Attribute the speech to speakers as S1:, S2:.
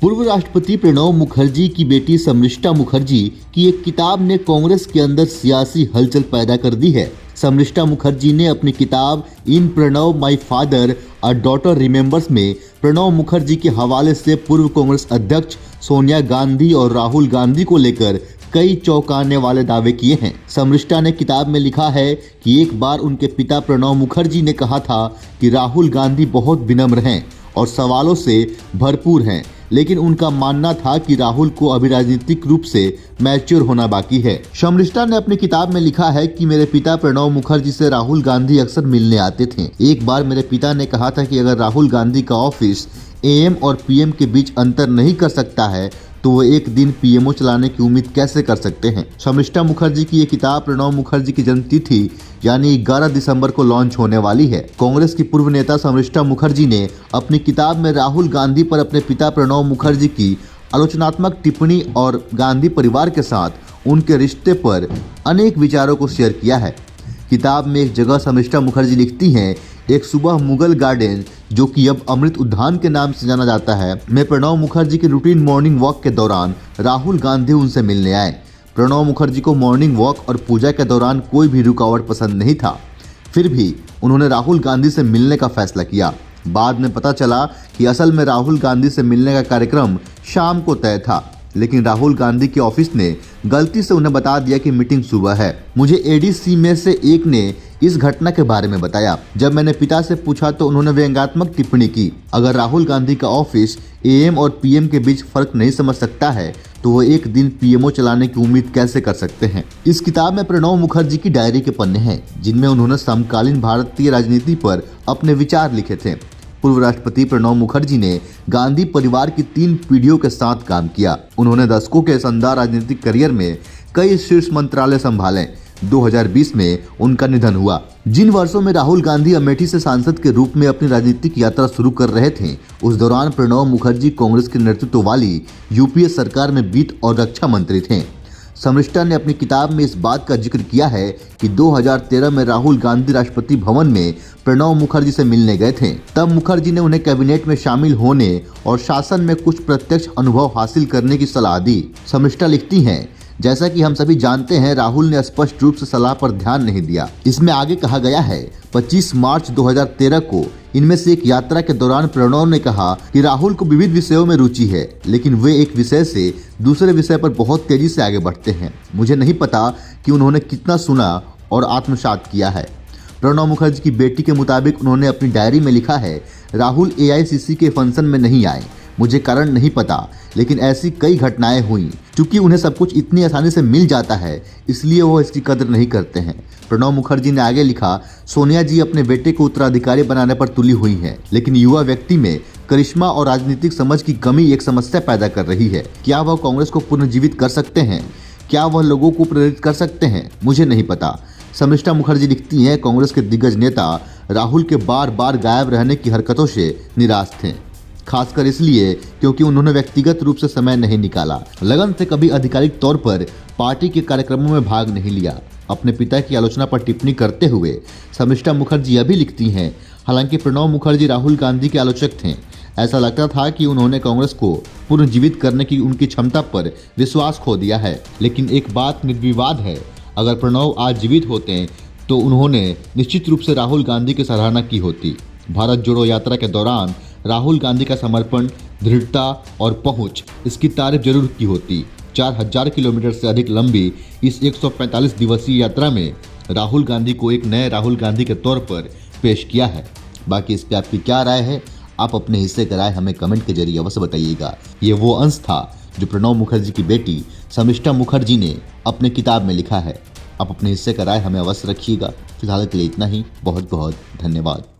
S1: पूर्व राष्ट्रपति प्रणब मुखर्जी की बेटी समृष्टा मुखर्जी की एक किताब ने कांग्रेस के अंदर सियासी हलचल पैदा कर दी है। समृष्टा मुखर्जी ने अपनी किताब in Pranab my father a daughter remembers में प्रणब मुखर्जी के हवाले से पूर्व कांग्रेस अध्यक्ष सोनिया गांधी और राहुल गांधी को लेकर कई चौंकाने वाले दावे किए हैं। समृष्टा ने किताब में लिखा है कि एक बार उनके पिता प्रणब मुखर्जी ने कहा था कि राहुल गांधी बहुत विनम्र हैं और सवालों से भरपूर हैं, लेकिन उनका मानना था कि राहुल को अभी राजनीतिक रूप से मैच्योर होना बाकी है। समृष्टा ने अपनी किताब में लिखा है कि मेरे पिता प्रणब मुखर्जी से राहुल गांधी अक्सर मिलने आते थे। एक बार मेरे पिता ने कहा था कि अगर राहुल गांधी का ऑफिस एएम और पीएम के बीच अंतर नहीं कर सकता है तो वो एक दिन पीएमओ चलाने की उम्मीद कैसे कर सकते हैं। समृष्टा मुखर्जी की ये किताब प्रणब मुखर्जी की जन्मतिथि यानी 11 दिसंबर को लॉन्च होने वाली है। कांग्रेस की पूर्व नेता समृष्टा मुखर्जी ने अपनी किताब में राहुल गांधी पर अपने पिता प्रणब मुखर्जी की आलोचनात्मक टिप्पणी और गांधी परिवार के साथ उनके रिश्ते पर अनेक विचारों को शेयर किया है। किताब में एक जगह समृष्टा मुखर्जी लिखती हैं, एक सुबह मुगल गार्डन जो कि अब अमृत उद्यान के नाम से जाना जाता है में प्रणब मुखर्जी के रूटीन मॉर्निंग वॉक के दौरान राहुल गांधी उनसे मिलने आए। प्रणब मुखर्जी को मॉर्निंग वॉक और पूजा के दौरान कोई भी रुकावट पसंद नहीं था, फिर भी उन्होंने राहुल गांधी से मिलने का फैसला किया। बाद में पता चला कि असल में राहुल गांधी से मिलने का कार्यक्रम शाम को तय था, लेकिन राहुल गांधी के ऑफिस ने गलती से उन्हें बता दिया कि मीटिंग सुबह है। मुझे एडीसी में से एक ने इस घटना के बारे में बताया। जब मैंने पिता से पूछा तो उन्होंने व्यंग्यात्मक टिप्पणी की, अगर राहुल गांधी का ऑफिस एएम और पीएम के बीच फर्क नहीं समझ सकता है तो वो एक दिन पीएमओ चलाने की उम्मीद कैसे कर सकते हैं। इस किताब में प्रणब मुखर्जी की डायरी के पन्ने हैं जिनमें उन्होंने समकालीन भारतीय राजनीति पर अपने विचार लिखे थे। पूर्व राष्ट्रपति प्रणब मुखर्जी ने गांधी परिवार की 3 पीढ़ियों के साथ काम किया। उन्होंने दशकों के शानदार राजनीतिक करियर में कई शीर्ष मंत्रालय संभाले। 2020 में उनका निधन हुआ। जिन वर्षों में राहुल गांधी अमेठी से सांसद के रूप में अपनी राजनीतिक यात्रा शुरू कर रहे थे, उस दौरान प्रणब मुखर्जी कांग्रेस के नेतृत्व वाली यूपीए सरकार में वित्त और रक्षा मंत्री थे। समृष्टा ने अपनी किताब में इस बात का जिक्र किया है कि 2013 में राहुल गांधी राष्ट्रपति भवन में प्रणब मुखर्जी से मिलने गए थे। तब मुखर्जी ने उन्हें कैबिनेट में शामिल होने और शासन में कुछ प्रत्यक्ष अनुभव हासिल करने की सलाह दी। समृष्टा लिखती हैं, जैसा कि हम सभी जानते हैं राहुल ने स्पष्ट रूप से सलाह पर ध्यान नहीं दिया। इसमें आगे कहा गया है 25 मार्च 2013 को इनमें से एक यात्रा के दौरान प्रणब ने कहा कि राहुल को विविध विषयों में रुचि है, लेकिन वे एक विषय से दूसरे विषय पर बहुत तेजी से आगे बढ़ते हैं। मुझे नहीं पता कि उन्होंने कितना सुना और आत्मसात किया है। प्रणब मुखर्जी की बेटी के मुताबिक उन्होंने अपनी डायरी में लिखा है, राहुल एआईसीसी के फंक्शन में नहीं आए, मुझे कारण नहीं पता, लेकिन ऐसी कई घटनाएं हुई। चूंकि उन्हें सब कुछ इतनी आसानी से मिल जाता है, इसलिए वो इसकी कदर नहीं करते हैं। प्रणब मुखर्जी ने आगे लिखा, सोनिया जी अपने बेटे को उत्तराधिकारी बनाने पर तुली हुई हैं, लेकिन युवा व्यक्ति में करिश्मा और राजनीतिक समझ की कमी एक समस्या पैदा कर रही है। क्या वह कांग्रेस को पुनर्जीवित कर सकते हैं? क्या वह लोगों को प्रेरित कर सकते हैं? मुझे नहीं पता। समृष्टा मुखर्जी लिखती हैं, कांग्रेस के दिग्गज नेता राहुल के बार बार गायब रहने की हरकतों से निराश थे, खासकर इसलिए क्योंकि उन्होंने व्यक्तिगत रूप से समय नहीं निकाला, लगन से कभी आधिकारिक तौर पर पार्टी के कार्यक्रमों में भाग नहीं लिया। अपने पिता की आलोचना पर टिप्पणी करते हुए समृष्टा मुखर्जी यह भी लिखती हैं, हालांकि प्रणब मुखर्जी राहुल गांधी के आलोचक थे, ऐसा लगता था कि उन्होंने कांग्रेस को पुनर्जीवित करने की उनकी क्षमता पर विश्वास खो दिया है। लेकिन एक बात निर्विवाद है, अगर प्रणब आज जीवित होते तो उन्होंने निश्चित रूप से राहुल गांधी की सराहना की होती। भारत जोड़ो यात्रा के दौरान राहुल गांधी का समर्पण, दृढ़ता और पहुंच, इसकी तारीफ जरूर की होती। 4000 किलोमीटर से अधिक लंबी इस 145 दिवसीय यात्रा में राहुल गांधी को एक नए राहुल गांधी के तौर पर पेश किया है। बाकी इस पर आपकी क्या राय है? आप अपने हिस्से का राय हमें कमेंट के जरिए अवश्य बताइएगा। ये वो अंश था जो प्रणब मुखर्जी की बेटी समृष्टा मुखर्जी ने अपने किताब में लिखा है। आप अपने हिस्से का राय हमें अवश्य रखिएगा। फिलहाल के लिए इतना ही। बहुत बहुत धन्यवाद।